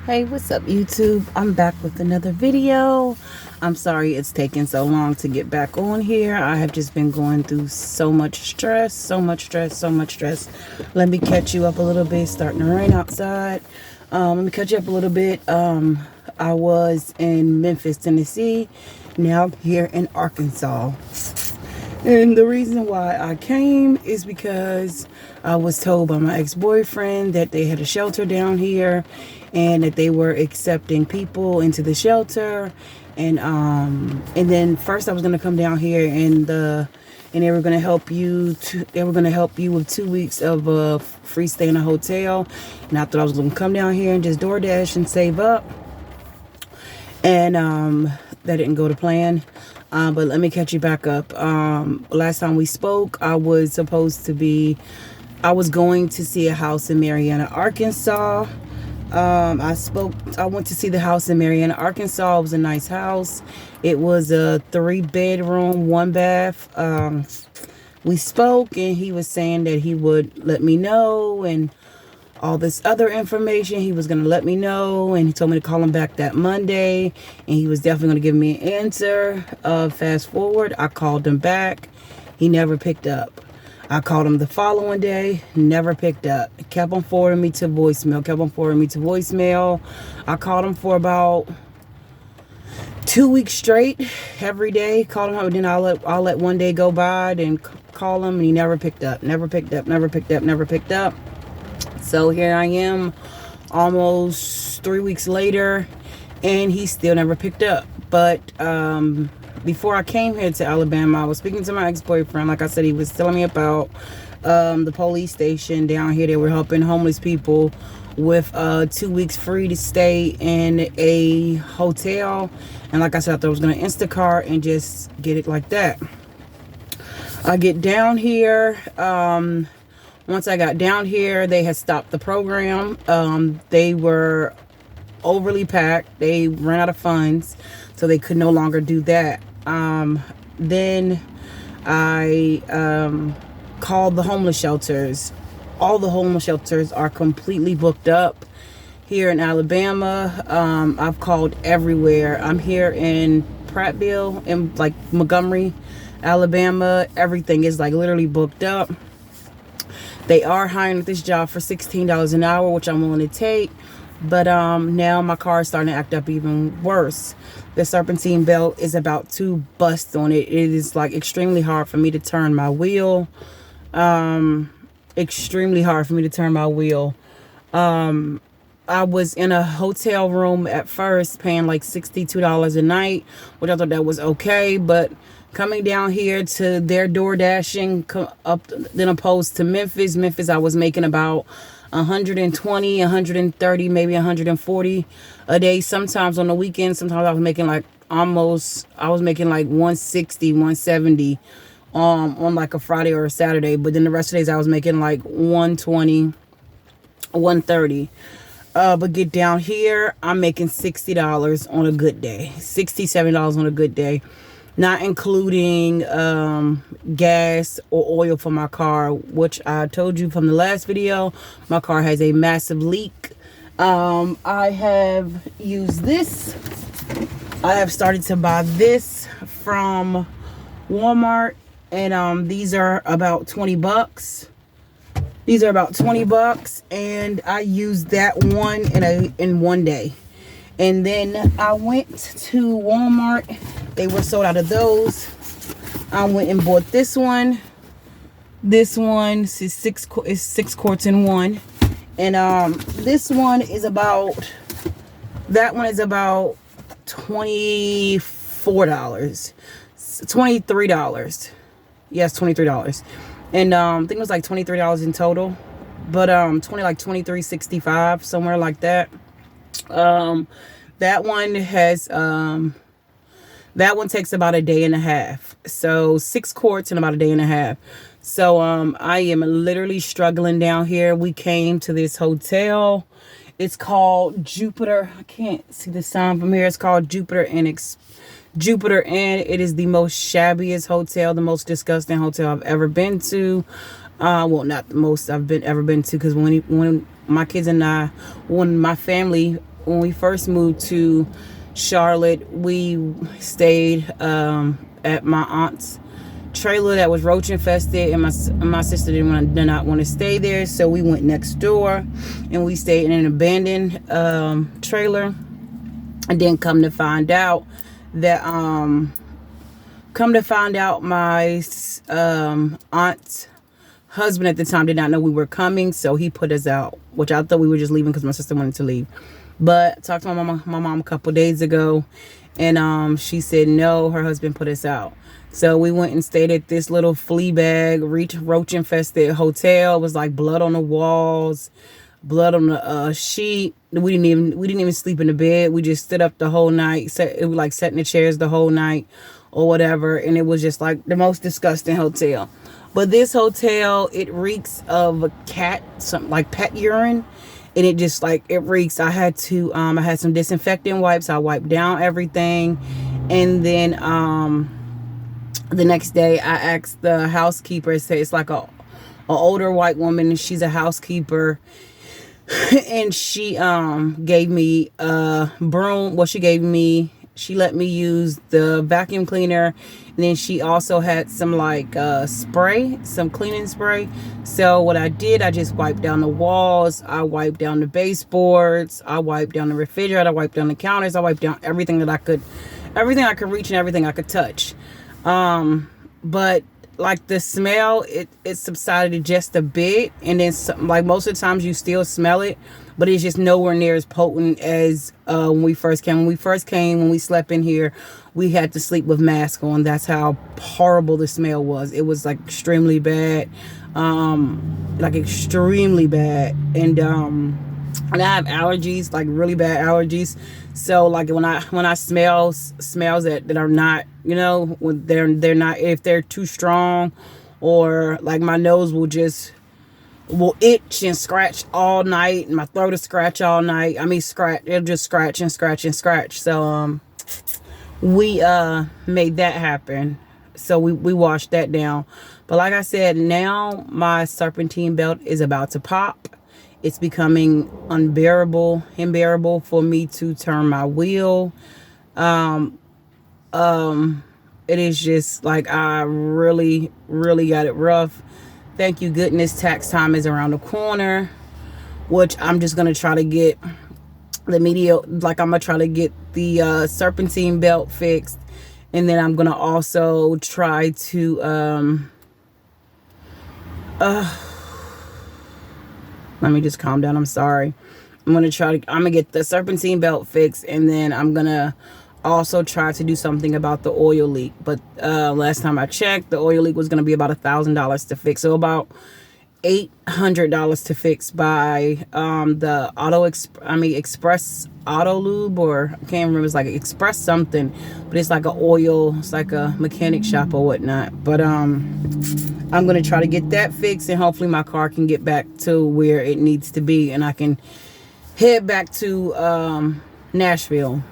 Hey, what's up, YouTube? I'm back with another video. I'm sorry it's taken so long to get back on here. I have just been going through so much stress. Let me catch you up a little bit. Starting to rain outside. Let me catch you up a little bit. I was in Memphis, Tennessee. Now I'm here in Arkansas. And the reason why I came is because I was told by my ex-boyfriend that they had a shelter down here and that they were accepting people into the shelter. And then first I was gonna come down here and they were gonna help you. They were gonna help you with 2 weeks of free stay in a hotel. And I thought I was gonna come down here and just DoorDash and save up. And that didn't go to plan. But let me catch you back up. Last time we spoke, I was going to see a house in Marietta, Arkansas. I went to see the house in Marietta, Arkansas. It was a nice house. It was a 3-bedroom, 1 bath. We spoke and he was saying that he would let me know and all this other information. He was going to let me know, and he told me to call him back that Monday, and he was definitely going to give me an answer. Fast forward, I called him back. He never picked up. I called him the following day, never picked up. Kept on forwarding me to voicemail. I called him for about 2 weeks straight, every day. Called him, and then I'll let one day go by, then call him, and he never picked up. So here I am, almost 3 weeks later, and he still never picked up. But before I came here to Alabama, I was speaking to my ex-boyfriend. Like I said, he was telling me about the police station down here. They were helping homeless people with 2 weeks free to stay in a hotel. And like I said, I thought I was going to Instacart and just get it like that. I get down here. Once I got down here, they had stopped the program. They were overly packed. They ran out of funds, so they could no longer do that. Then I called the homeless shelters. All the homeless shelters are completely booked up here in Alabama. I've called everywhere. I'm here in Prattville, in like Montgomery, Alabama. Everything is like literally booked up. They are hiring at this job for $16 an hour, which I'm willing to take. But now my car is starting to act up even worse. The serpentine belt is about to bust on it. It is like extremely hard for me to turn my wheel. Extremely hard for me to turn my wheel. I was in a hotel room at first paying like $62 a night, which I thought that was okay. But coming down here to their door dashing up, then opposed to Memphis. I was making about 120, 130, maybe 140 a day. Sometimes on the weekends, sometimes I was making like 160, 170 on like a Friday or a Saturday. But then the rest of the days I was making like 120, 130. But get down here, I'm making $60 on a good day. $67 on a good day. Not including gas or oil for my car, which I told you from the last video. My car has a massive leak. I have used this. I have started to buy this from Walmart. And these are about 20 bucks. These are about 20 bucks. And I used that one in one day. And then I went to Walmart. They were sold out of those. I went and bought this one. This one is 6 quarts in one. And this one is about, that one is about $24. $23. Yes, $23. And I think it was like $23 in total. But $23.65, somewhere like that. That one has that one takes about a day and a half. So 6 quarts in about a day and a half. So I am literally struggling down here. We came to this hotel. It's called Jupiter. I can't see the sign from here. It's called Jupiter and it is the most shabbiest hotel, the most disgusting hotel I've ever been to. Well, not the most I've ever been to, because when my kids and I, when my family moved to Charlotte, we stayed at my aunt's trailer that was roach infested, and my sister did not want to stay there, so we went next door and we stayed in an abandoned trailer. And then come to find out my aunt's husband at the time did not know we were coming, so he put us out, which I thought we were just leaving because my sister wanted to leave. But I talked to my mom a couple days ago, and she said no, her husband put us out. So we went and stayed at this little flea bag, roach infested hotel. It was like blood on the walls, blood on the sheet. We didn't even sleep in the bed. We just stood up the whole night. It was like sat in the chairs the whole night or whatever, and it was just like the most disgusting hotel. But this hotel, it reeks of a cat, something like pet urine, and it just like it reeks. I had some disinfectant wipes. I wiped down everything, and then the next day I asked the housekeeper. It's like a older white woman, and she's a housekeeper. And she gave me a broom. Well, she let me use the vacuum cleaner, and then she also had some like spray, some cleaning spray. So what I did, I just wiped down the walls, I wiped down the baseboards, I wiped down the refrigerator, I wiped down the counters, I wiped down everything I could reach and everything I could touch. But like the smell, it subsided just a bit, and then like most of the times you still smell it, but it's just nowhere near as potent as when we first came. When we slept in here, we had to sleep with masks on. That's how horrible the smell was. It was like extremely bad, extremely bad. And I have allergies, like really bad allergies. So like when I smells that are not, when they're not, if they're too strong, or like my nose will itch and scratch all night, and my throat will scratch all night. I mean, it'll just scratch and scratch and scratch. So we made that happen. So we washed that down. But like I said, now my serpentine belt is about to pop. It's becoming unbearable for me to turn my wheel. It is just like I really, really got it rough. Thank you goodness tax time is around the corner, which I'm just gonna try to get I'm gonna try to get the serpentine belt fixed, and then I'm gonna also try to let me just calm down. I'm sorry. I'm gonna get the serpentine belt fixed, and then I'm gonna also try to do something about the oil leak. But last time I checked, the oil leak was gonna be about $1,000 to fix. So about $800 to fix by the Express Auto Lube, or I can't remember. It's like Express something, but it's like it's like a mechanic shop or whatnot. But I'm gonna try to get that fixed, and hopefully my car can get back to where it needs to be, and I can head back to Nashville.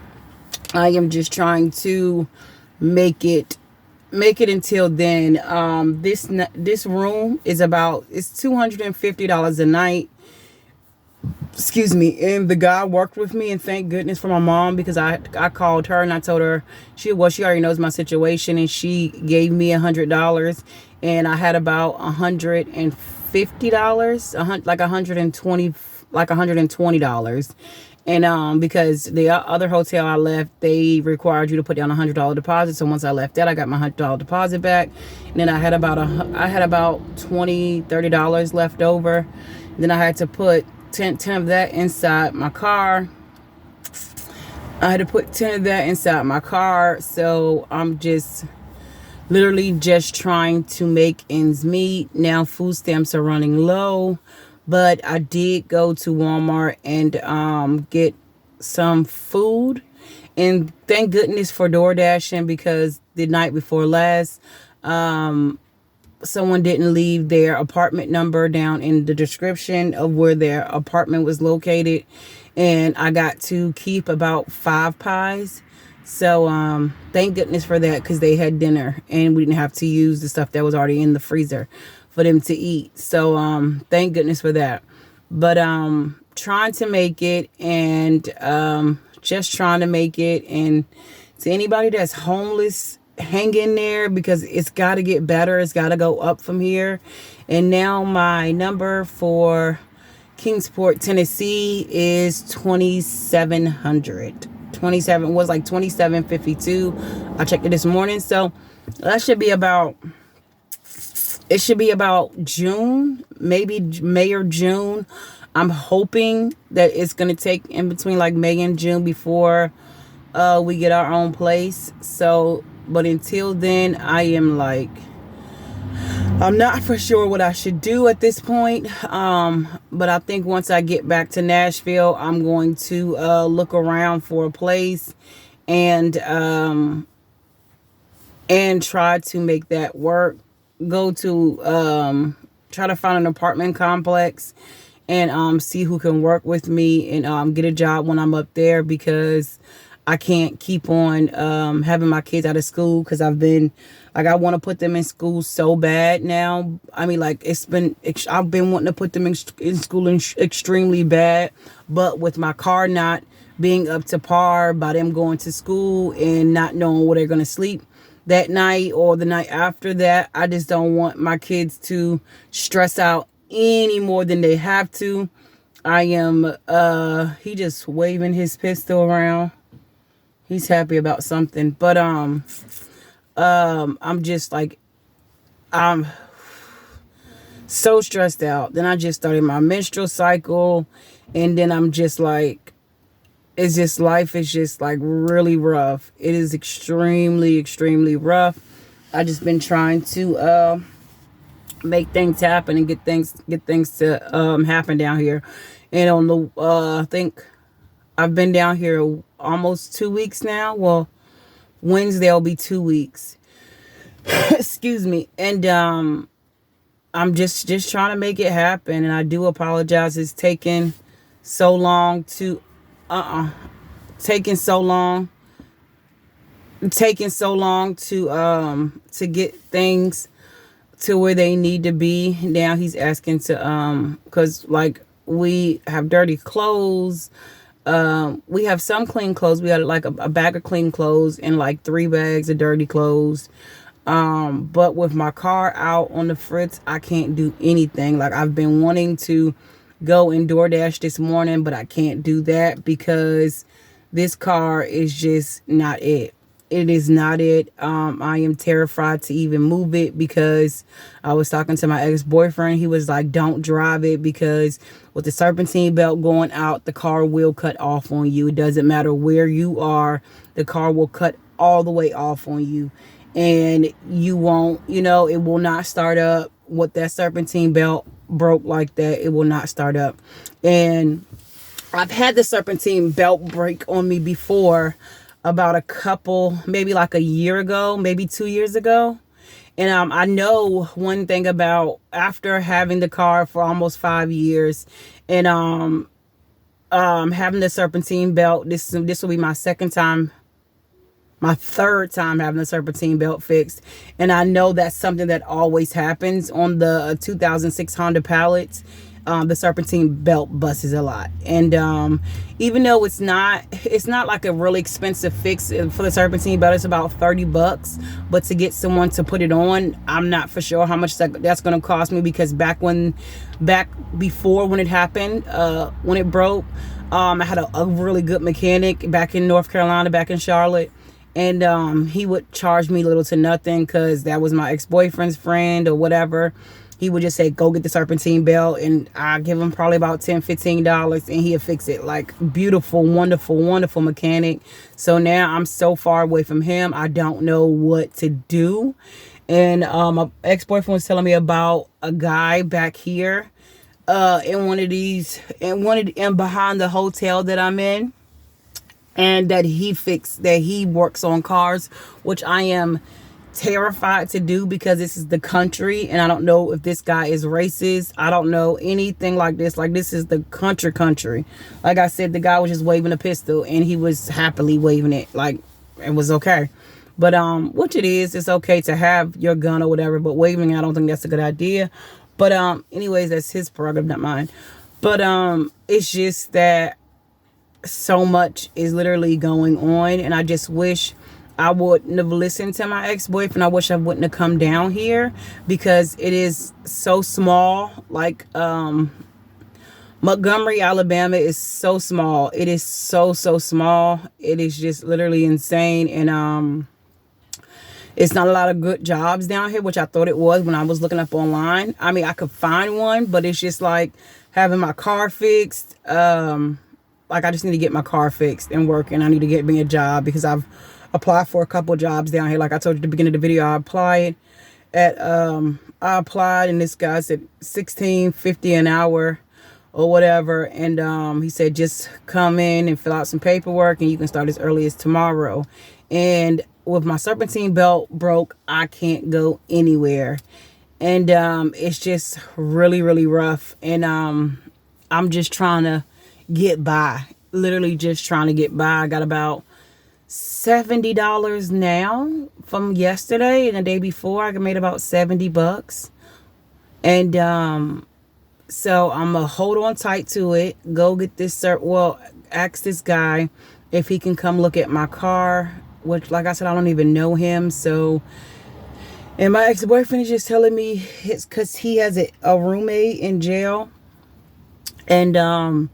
I am just trying to make it until then. This room is it's $250 a night. Excuse me. And the guy worked with me, and thank goodness for my mom, because I called her and I told her she already knows my situation, and she gave me $100, and I had about $150, $120. And because the other hotel I left, they required you to put down $100 deposit. So once I left that, I got my $100 deposit back, and then I had about $20-$30 left over. And then I had to put 10 of that inside my car. So I'm just literally just trying to make ends meet. Now food stamps are running low. But I did go to Walmart and get some food. And thank goodness for DoorDashing, because the night before last, someone didn't leave their apartment number down in the description of where their apartment was located. And I got to keep about 5 pies. So thank goodness for that, because they had dinner and we didn't have to use the stuff that was already in the freezer for them to eat. So thank goodness for that. But trying to make it, and just trying to make it. And to anybody that's homeless, hang in there, because it's got to get better. It's got to go up from here. And now my number for Kingsport, Tennessee is 2,700. 27 was like 2752. I checked it this morning, so that should be about. It should be about June, maybe May or June. I'm hoping that it's gonna take in between like May and June before we get our own place. So, but until then, I'm not for sure what I should do at this point. But I think once I get back to Nashville, I'm going to look around for a place and try to make that work. Go to try to find an apartment complex and see who can work with me and get a job when I'm up there, because I can't keep on having my kids out of school, because I want to put them in school so bad now. I mean, like, I've been wanting to put them in school extremely bad, but with my car not being up to par by them going to school and not knowing where they're going to sleep that night or the night after that, I just don't want my kids to stress out any more than they have to. I am, he just waving his pistol around. He's happy about something, but, I'm just like, I'm so stressed out. Then I just started my menstrual cycle, and then I'm just like, life is just like really rough. It is extremely, extremely rough. I just been trying to make things happen and get things to happen down here. And on the I think I've been down here almost 2 weeks now. Well, Wednesday will be 2 weeks. Excuse me. And I'm just trying to make it happen. And I do apologize. It's taking so long to taking so long to get things to where they need to be. Now he's asking to because like we have dirty clothes. We have some clean clothes. We had like a bag of clean clothes and like 3 bags of dirty clothes. But with my car out on the fritz, I can't do anything. Like, I've been wanting to go and DoorDash this morning, but I can't do that because this car is just not it. It is not it. I am terrified to even move it because I was talking to my ex-boyfriend. He was like, don't drive it because with the serpentine belt going out, the car will cut off on you. It doesn't matter where you are. The car will cut all the way off on you. And you won't, it will not start up. With that serpentine belt broke like that, it will not start up. And I've had the serpentine belt break on me before, about maybe like a year ago, maybe 2 years ago. And I know one thing about after having the car for almost 5 years and having the serpentine belt, this will be my third time having the serpentine belt fixed. And I know that's something that always happens on the 2006 Honda Palettes. The serpentine belt busts a lot. And even though it's not like a really expensive fix for the serpentine belt, it's about $30. But to get someone to put it on, I'm not for sure how much that's going to cost me, because back before when it happened, when it broke, I had a really good mechanic back in North Carolina, back in Charlotte. And he would charge me little to nothing because that was my ex-boyfriend's friend or whatever. He would just say, go get the serpentine belt, and I give him probably about $10-15, and he'd fix it. Like, beautiful, wonderful, wonderful mechanic. So now I'm so far away from him, I don't know what to do. And my ex-boyfriend was telling me about a guy back here behind the hotel that I'm in. And that he works on cars, which I am terrified to do because this is the country, and I don't know if this guy is racist. I don't know anything like this. Like, this is the country. Like I said, the guy was just waving a pistol, and he was happily waving it. Like, it was okay. But which it's okay to have your gun or whatever, but waving, I don't think that's a good idea. But anyways, that's his prerogative, not mine. But it's just that so much is literally going on, and I just wish I wouldn't have listened to my ex-boyfriend. I wish I wouldn't have come down here, because it is so small. Like Montgomery, Alabama is so small. It is so small. It is just literally insane. And it's not a lot of good jobs down here, which I thought it was when I was looking up online. I mean, I could find one, but it's just like having my car fixed. Like, I just need to get my car fixed and working. I need to get me a job, because I've applied for a couple jobs down here. Like I told you at the beginning of the video, I applied and this guy said $16.50 an hour or whatever. And he said, just come in and fill out some paperwork and you can start as early as tomorrow. And with my serpentine belt broke, I can't go anywhere. And it's just really, really rough. And I'm just trying to get by. Literally just trying to get by. I got about $70 now from yesterday, and the day before I made about $70. And so I'm gonna hold on tight to it, go get this ask this guy if he can come look at my car, which, like I said, I don't even know him. So, and my ex-boyfriend is just telling me it's because he has a roommate in jail, and the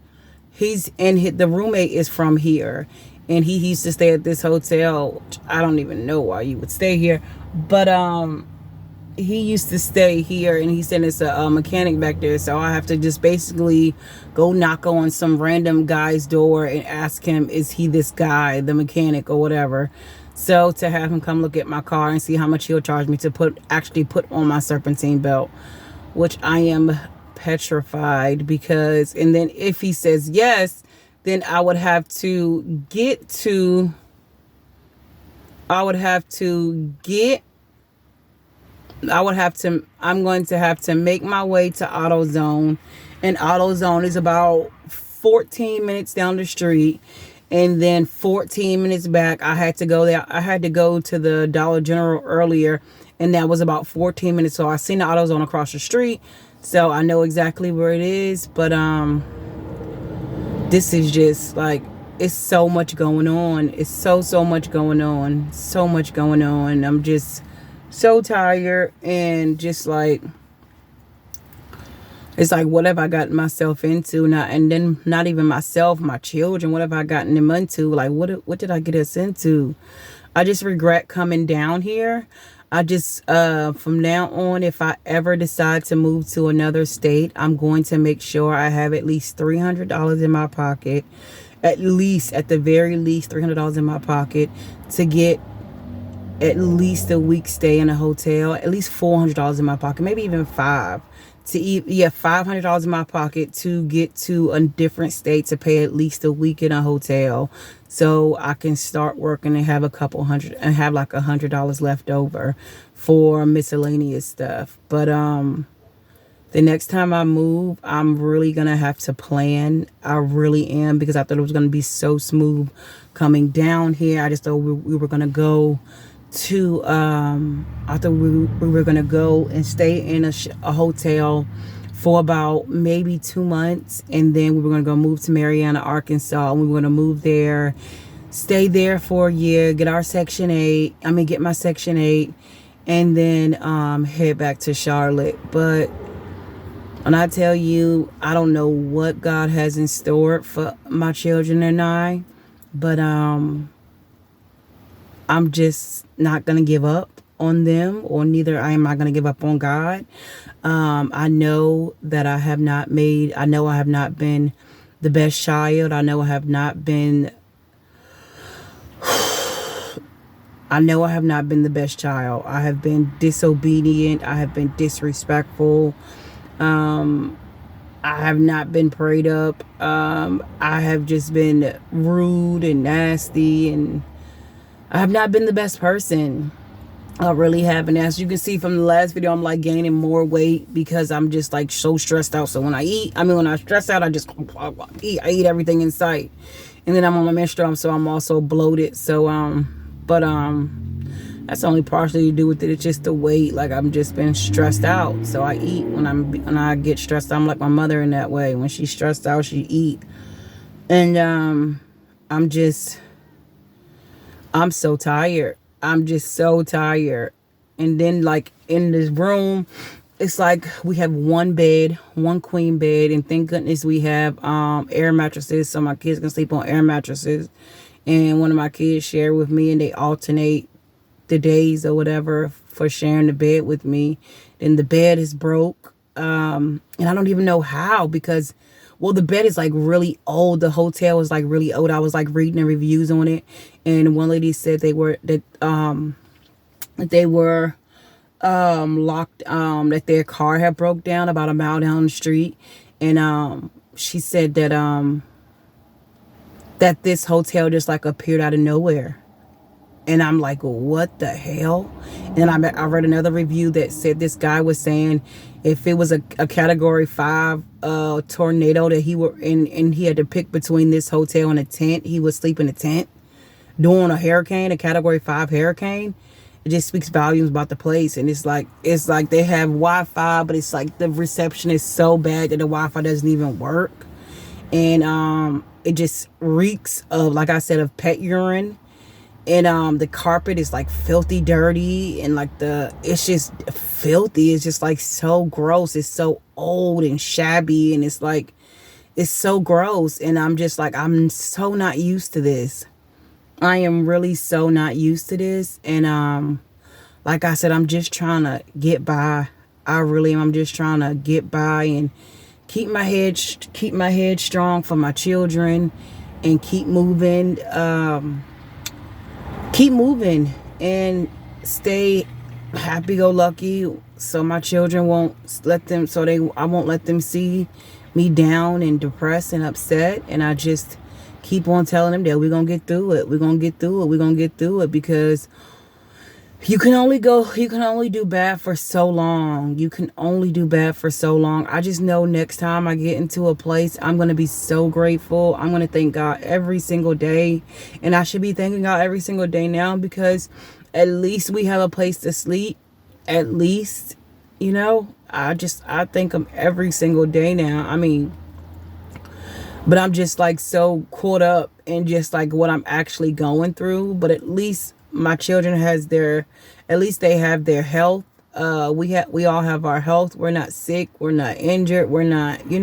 roommate is from here, and he used to stay at this hotel. I don't even know why you would stay here, but he used to stay here, and he said it's a mechanic back there. So I have to just basically go knock on some random guy's door and ask him, is he this guy, the mechanic or whatever? So to have him come look at my car and see how much he'll charge me to actually put on my serpentine belt, which I am petrified, because, and then if he says yes, then I'm going to have to make my way to AutoZone, and AutoZone is about 14 minutes down the street, and then 14 minutes back. I had to go there. I had to go to the Dollar General earlier, and that was about 14 minutes. So I seen the AutoZone across the street, so I know exactly where it is. But this is just like, it's so much going on. It's so much going on. So much going on. I'm just so tired, and just like, it's like, what have I gotten myself into now? And then not even myself, my children, what have I gotten them into? Like, what did I get us into? I just regret coming down here. I just from now on, if I ever decide to move to another state, I'm going to make sure I have at least $300 in my pocket, at the very least $300 in my pocket, to get at least a week stay in a hotel, at least $400 in my pocket, maybe even $500 in my pocket to get to a different state, to pay at least a week in a hotel, so I can start working and have like $100 left over for miscellaneous stuff. But the next time I move, I'm really gonna have to plan. I really am, because I thought it was gonna be so smooth coming down here. I just thought we were gonna go to I thought we were gonna go and stay in a hotel for about maybe 2 months, and then we were gonna go move to Marianna, Arkansas, and we were gonna move there, stay there for a year, get my Section 8, and then head back to Charlotte. But when I tell you, I don't know what God has in store for my children and I, but I'm just not going to give up on them, or neither am I going to give up on God. I know that I have not been the best child. I know I have not been the best child. I have been disobedient. I have been disrespectful. I have not been prayed up. I have just been rude and nasty, and I have not been the best person. I really haven't. As you can see from the last video, I'm like gaining more weight because I'm just like so stressed out. So when I stress out, I eat everything in sight. And then I'm on my menstrual, so I'm also bloated. So, but That's only partially to do with it. It's just the weight. Like, I'm just been stressed out. So I eat when I get stressed out. I'm like my mother in that way. When she's stressed out, she eat. And I'm so tired. I'm just so tired. And then, like, in this room, it's like we have one bed, one queen bed, and thank goodness we have air mattresses, so my kids can sleep on air mattresses. And one of my kids share with me, and they alternate the days or whatever for sharing the bed with me. Then the bed is broke, and I don't even know how, because, well, the bed is like really old. The hotel was like really old. I was like reading the reviews on it, and one lady said that they were locked, that their car had broke down about a mile down the street. And she said that this hotel just like appeared out of nowhere. And I'm like, what the hell? And I read another review that said this guy was saying if it was a category 5 tornado that he were in, and he had to pick between this hotel and a tent, he would sleep in a tent during a category 5 hurricane. It just speaks volumes about the place. And it's like they have Wi-Fi, but it's like the reception is so bad that the Wi-Fi doesn't even work. And it just reeks of, like I said, of pet urine. And the carpet is like filthy dirty, and like it's just filthy. It's just like so gross. It's so old and shabby, and it's like, it's so gross. And I'm just like, I'm so not used to this. I am really so not used to this. And like I said, I'm just trying to get by. I really am. I'm just trying to get by and keep my head strong for my children, and keep moving and stay happy-go-lucky, so my children I won't let them see me down and depressed and upset. And I just keep on telling them that we're gonna get through it. We're gonna get through it, because you can only do bad for so long. I just know next time I get into a place, I'm going to be so grateful. I'm going to thank God every single day. And I should be thanking God every single day now, because at least we have a place to sleep. At least, I thank Him every single day now. I mean, but I'm just like so caught up in just like what I'm actually going through. But at least my children at least they have their health. We all have our health. We're not sick. We're not injured. We're not, we're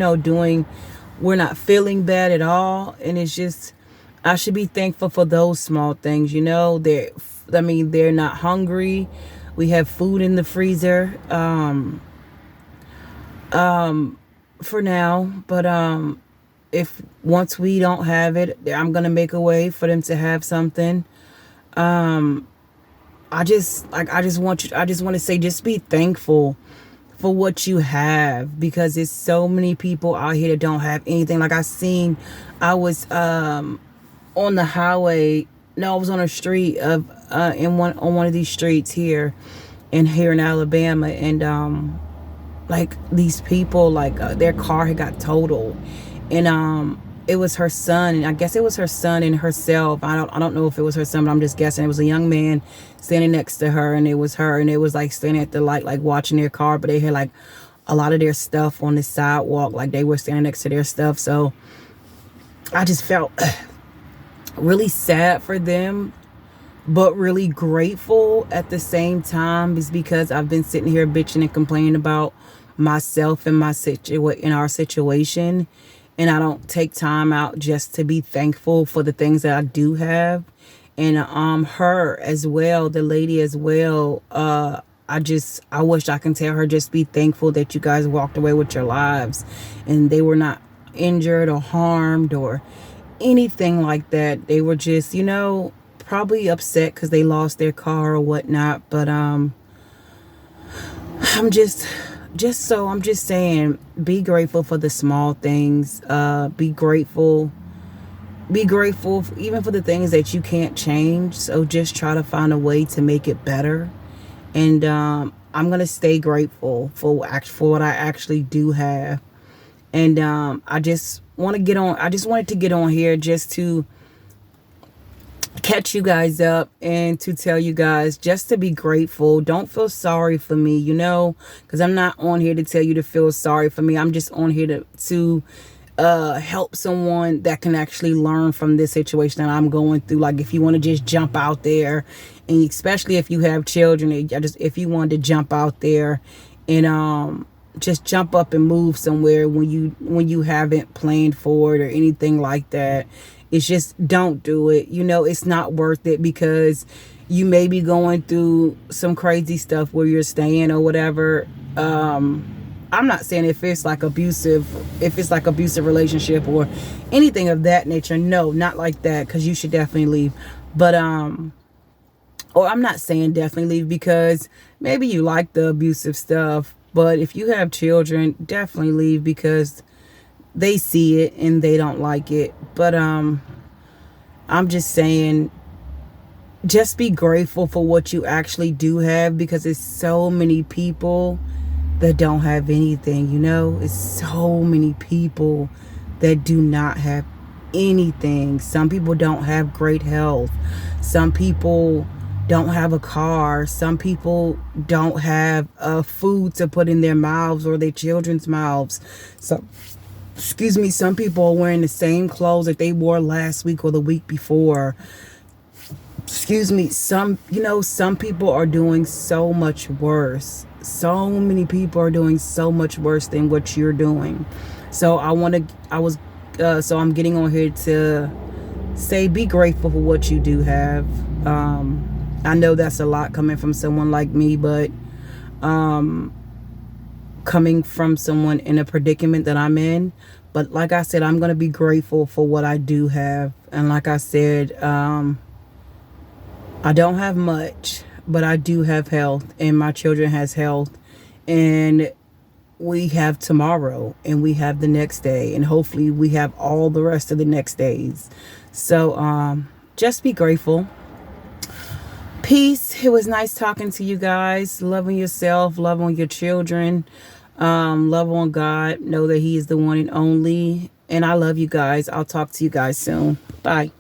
not feeling bad at all. And it's just, I should be thankful for those small things. They're not hungry. We have food in the freezer, for now. But, if once we don't have it, I'm going to make a way for them to have something. I just want to say, just be thankful for what you have, because there's so many people out here that don't have anything. Like I was on the highway. No, I was on a street on one of these streets here in Alabama, and like these people, like their car had got totaled, and it was her son, and I guess it was her son and herself. I don't know if it was her son, but I'm just guessing. It was a young man standing next to her, and it was her, and it was like standing at the light, like watching their car, but they had like a lot of their stuff on the sidewalk, like they were standing next to their stuff. So I just felt really sad for them, but really grateful at the same time, is because I've been sitting here bitching and complaining about myself and in our situation. And I don't take time out just to be thankful for the things that I do have. And her as well, the lady as well. I wish I can tell her, just be thankful that you guys walked away with your lives and they were not injured or harmed or anything like that. They were just, probably upset because they lost their car or whatnot. But I'm just saying, be grateful for the small things. Be grateful even for the things that you can't change. So just try to find a way to make it better. And I'm gonna stay grateful for what I actually do have. And I just wanted to get on here just to catch you guys up and to tell you guys just to be grateful. Don't feel sorry for me, because I'm not on here to tell you to feel sorry for me. I'm just on here to help someone that can actually learn from this situation that I'm going through. Like, if you want to just jump out there, and especially if you have children, if you wanted to jump out there and just jump up and move somewhere when you haven't planned for it or anything like that, it's just, don't do it. It's not worth it, because you may be going through some crazy stuff where you're staying or whatever. I'm not saying if it's like abusive relationship or anything of that nature. No, not like that, because you should definitely leave. But or I'm not saying definitely leave, because maybe you like the abusive stuff. But if you have children, definitely leave, because they see it and they don't like it. But I'm just saying, just be grateful for what you actually do have, because there's so many people that don't have anything. It's so many people that do not have anything. Some people don't have great health. Some people don't have a car. Some people don't have food to put in their mouths or their children's mouths. Some people are wearing the same clothes that they wore last week or the week before. Some people are doing so much worse. So many people are doing so much worse than what you're doing. So I'm getting on here to say, be grateful for what you do have. I know that's a lot coming from someone like me, but coming from someone in a predicament that I'm in. But like I said, I'm going to be grateful for what I do have. And like I said, I don't have much, but I do have health, and my children has health, and we have tomorrow, and we have the next day, and hopefully we have all the rest of the next days. So just be grateful. Peace. It was nice talking to you guys. Love on yourself, love on your children, love on God. Know that He is the one and only. And I love you guys. I'll talk to you guys soon. Bye.